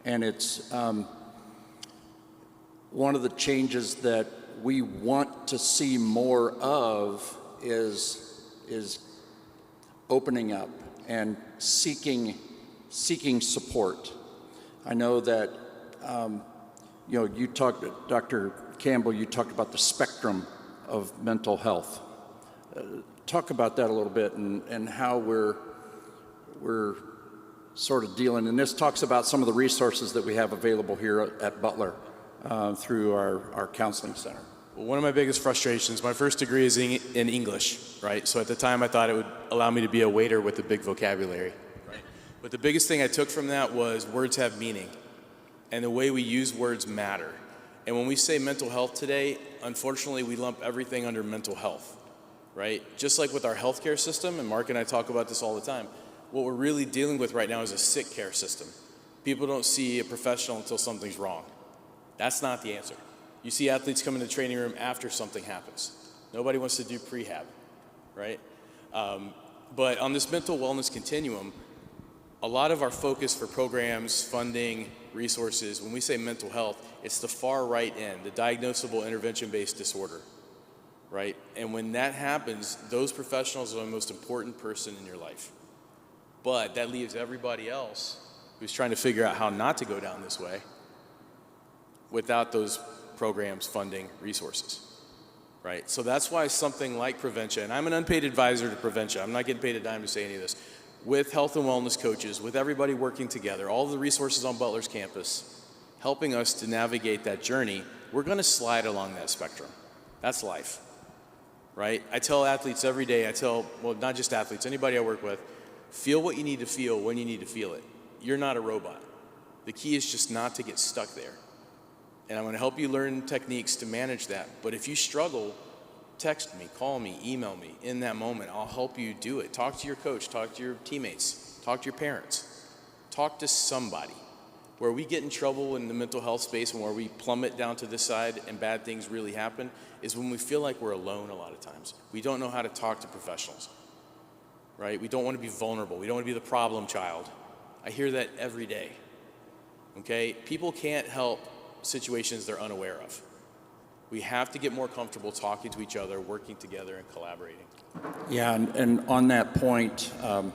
And it's one of the changes that we want to see more of is opening up and seeking support. I know that you talked, Dr. Campbell, you talked about the spectrum of mental health. Talk about that a little bit and how we're sort of dealing. And this talks about some of the resources that we have available here at Butler through our counseling center. One of my biggest frustrations, my first degree is in English, right? So at the time I thought it would allow me to be a waiter with a big vocabulary, right? But the biggest thing I took from that was words have meaning, and the way we use words matter. And when we say mental health today, unfortunately we lump everything under mental health, right? Just like with our healthcare system, and Mark and I talk about this all the time, what we're really dealing with right now is a sick care system. People don't see a professional until something's wrong. That's not the answer. You see athletes come in the training room after something happens. Nobody wants to do prehab, right? But on this mental wellness continuum, a lot of our focus for programs, funding, resources, when we say mental health, it's the far right end, the diagnosable intervention-based disorder, right? And when that happens, those professionals are the most important person in your life. But that leaves everybody else who's trying to figure out how not to go down this way without those programs, funding, resources, right? So that's why something like Preventia, and I'm an unpaid advisor to Preventia, I'm not getting paid a dime to say any of this, with health and wellness coaches, with everybody working together, all the resources on Butler's campus, helping us to navigate that journey, we're gonna slide along that spectrum. That's life, right? I tell athletes every day, well, not just athletes, anybody I work with, feel what you need to feel when you need to feel it. You're not a robot. The key is just not to get stuck there. And I'm going to help you learn techniques to manage that. But if you struggle, text me, call me, email me. In that moment, I'll help you do it. Talk to your coach, talk to your teammates, talk to your parents. Talk to somebody. Where we get in trouble in the mental health space and where we plummet down to this side and bad things really happen is when we feel like we're alone a lot of times. We don't know how to talk to professionals, right? We don't want to be vulnerable. We don't want to be the problem child. I hear that every day, okay? People can't help situations they're unaware of. We have to get more comfortable talking to each other, working together, and collaborating. Yeah, and on that point, I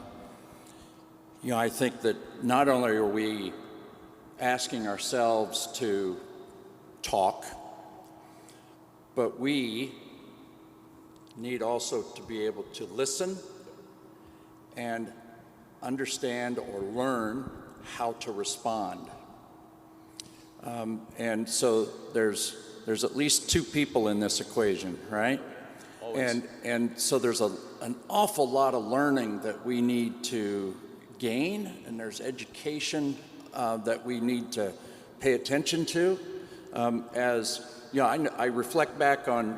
think that not only are we asking ourselves to talk, but we need also to be able to listen and understand or learn how to respond. And so there's at least two people in this equation, right? Always. And so there's an awful lot of learning that we need to gain, and there's education that we need to pay attention to. I reflect back on,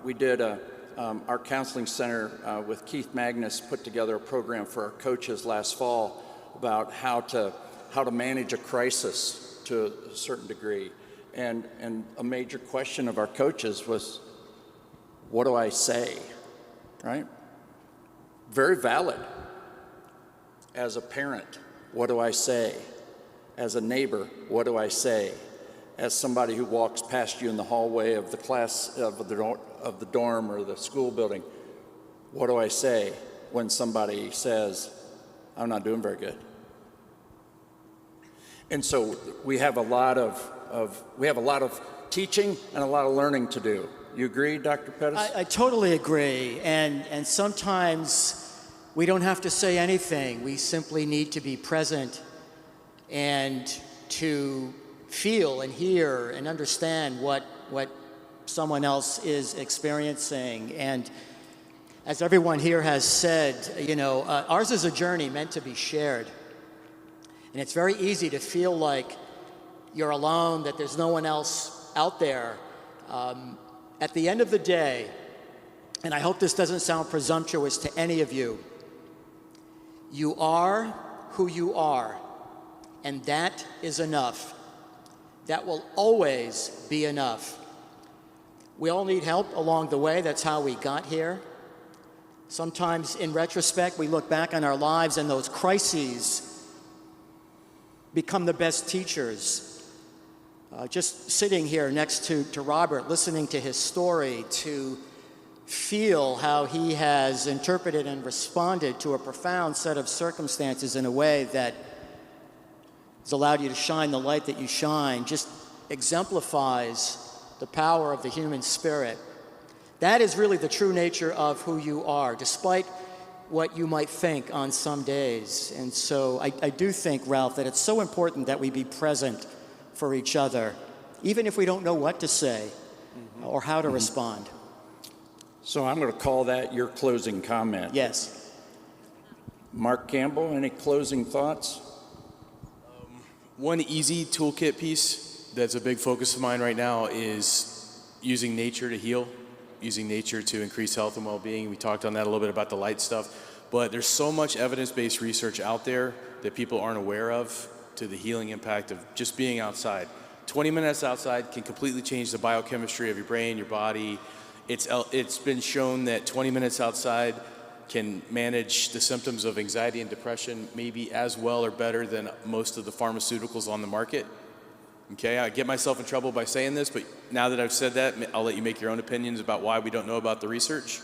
we did our counseling center with Keith Magnus put together a program for our coaches last fall about how to manage a crisis to a certain degree. And a major question of our coaches was, what do I say, right? Very valid. As a parent, what do I say? As a neighbor, what do I say? As somebody who walks past you in the hallway of the class, of the dorm or the school building, what do I say when somebody says, I'm not doing very good? And so we have a lot of teaching and a lot of learning to do. You agree, Dr. Pettus? I totally agree. And sometimes we don't have to say anything. We simply need to be present and to feel and hear and understand what someone else is experiencing. And as everyone here has said, ours is a journey meant to be shared. And it's very easy to feel like you're alone, that there's no one else out there. At the end of the day, and I hope this doesn't sound presumptuous to any of you, you are who you are, and that is enough. That will always be enough. We all need help along the way. That's how we got here. Sometimes, in retrospect, we look back on our lives and those crises become the best teachers. Just sitting here next to Robert, listening to his story, to feel how he has interpreted and responded to a profound set of circumstances in a way that has allowed you to shine the light that you shine, just exemplifies the power of the human spirit. That is really the true nature of who you are, despite what you might think on some days. And so I do think, Ralph, that it's so important that we be present for each other, even if we don't know what to say. or how to respond. So I'm going to call that your closing comment. Yes. Mark Campbell, any closing thoughts? One easy toolkit piece that's a big focus of mine right now is using nature to heal, using nature to increase health and well-being. We talked on that a little bit about the light stuff, but there's so much evidence-based research out there that people aren't aware of to the healing impact of just being outside. 20 minutes outside can completely change the biochemistry of your brain, your body. It's been shown that 20 minutes outside can manage the symptoms of anxiety and depression maybe as well or better than most of the pharmaceuticals on the market. Okay, I get myself in trouble by saying this, but now that I've said that, I'll let you make your own opinions about why we don't know about the research.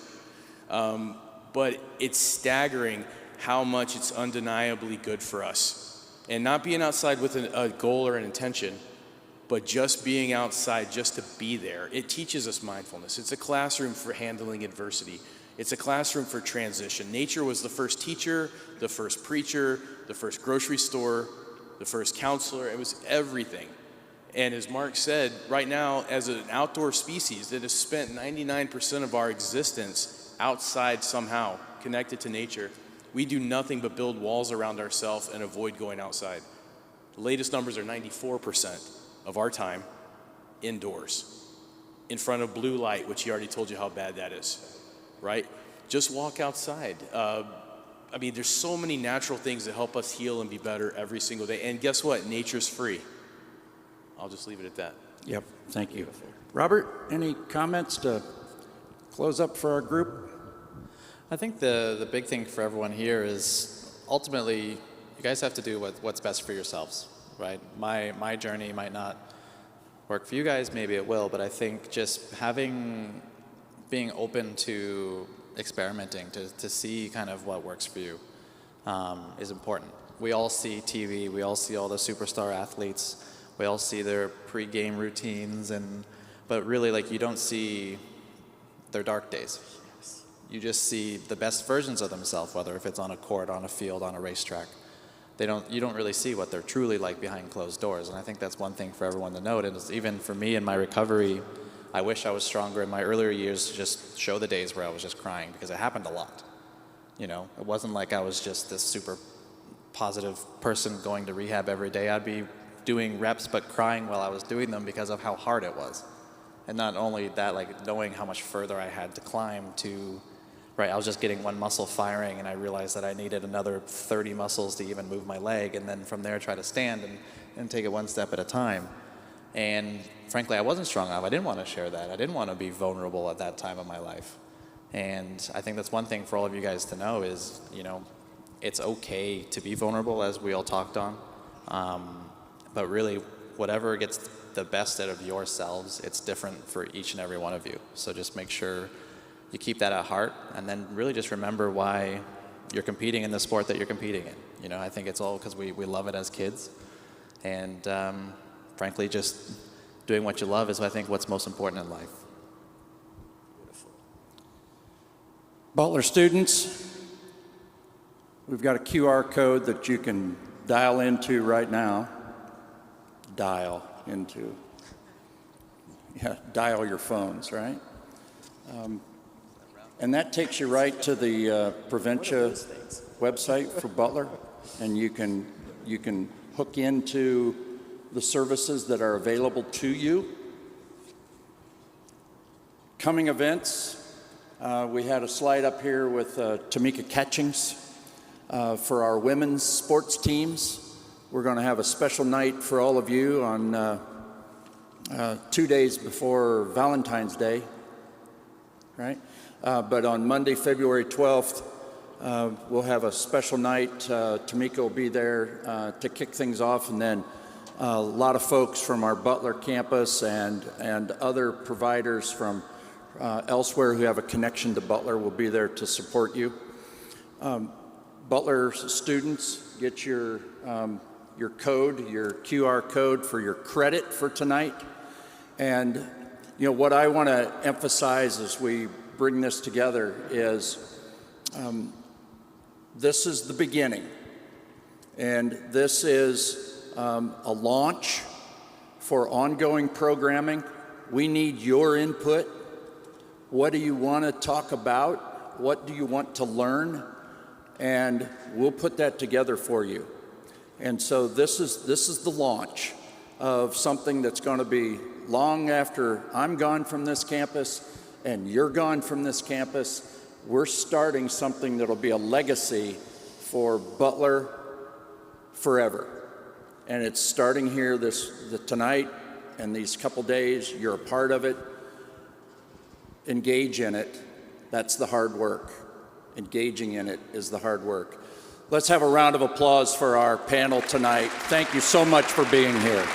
But it's staggering how much it's undeniably good for us. And not being outside with a goal or an intention, but just being outside just to be there. It teaches us mindfulness. It's a classroom for handling adversity. It's a classroom for transition. Nature was the first teacher, the first preacher, the first grocery store, the first counselor. It was everything. And as Mark said, right now, as an outdoor species that has spent 99% of our existence outside somehow, connected to nature, we do nothing but build walls around ourselves and avoid going outside. The latest numbers are 94% of our time indoors, in front of blue light, which he already told you how bad that is, right? Just walk outside. I mean, there's so many natural things that help us heal and be better every single day. And guess what? Nature's free. I'll just leave it at that. Yep, thank you. Robert, any comments to close up for our group? I think the big thing for everyone here is ultimately you guys have to do what's best for yourselves, right? My journey might not work for you guys, maybe it will, but I think just being open to experimenting, to see kind of what works for you is important. We all see TV, we all see all the superstar athletes, we all see their pre-game routines, but really like you don't see their dark days. You just see the best versions of themselves, whether if it's on a court, on a field, on a racetrack. You don't really see what they're truly like behind closed doors. And I think that's one thing for everyone to note. And even for me in my recovery, I wish I was stronger in my earlier years to just show the days where I was just crying, because it happened a lot. You know, it wasn't like I was just this super positive person going to rehab every day. I'd be doing reps but crying while I was doing them because of how hard it was. And not only that, like knowing how much further I had to climb to, right, I was just getting one muscle firing and I realized that I needed another 30 muscles to even move my leg, and then from there try to stand and take it one step at a time. And frankly, I wasn't strong enough. I didn't want to share that. I didn't want to be vulnerable at that time of my life. And I think that's one thing for all of you guys to know is, you know, it's okay to be vulnerable, as we all talked on. But really, whatever gets the best out of yourselves, it's different for each and every one of you. So just make sure you keep that at heart, and then really just remember why you're competing in the sport that you're competing in. You know, I think it's all because we love it as kids. And frankly, just doing what you love is, I think, what's most important in life. Butler students, we've got a QR code that you can dial into right now. Dial your phones, right? And that takes you right to the Preventia website for Butler, and you can hook into the services that are available to you. Coming events, we had a slide up here with Tamika Catchings for our women's sports teams. We're going to have a special night for all of you on 2 days before Valentine's Day, right? But on Monday, February 12th, we'll have a special night. Tamika will be there to kick things off, and then a lot of folks from our Butler campus and other providers from elsewhere who have a connection to Butler will be there to support you. Butler students, get your code, your QR code for your credit for tonight. And you know what I want to emphasize as we bring this together is this is the beginning, and this is a launch for ongoing programming We need your input. What do you want to talk about? What do you want to learn? And we'll put that together for you. And so this is the launch of something that's going to be long after I'm gone from this campus and you're gone from this campus. We're starting something that'll be a legacy for Butler forever. And it's starting here tonight and these couple days. You're a part of it. Engage in it. That's the hard work. Engaging in it is the hard work. Let's have a round of applause for our panel tonight. Thank you so much for being here.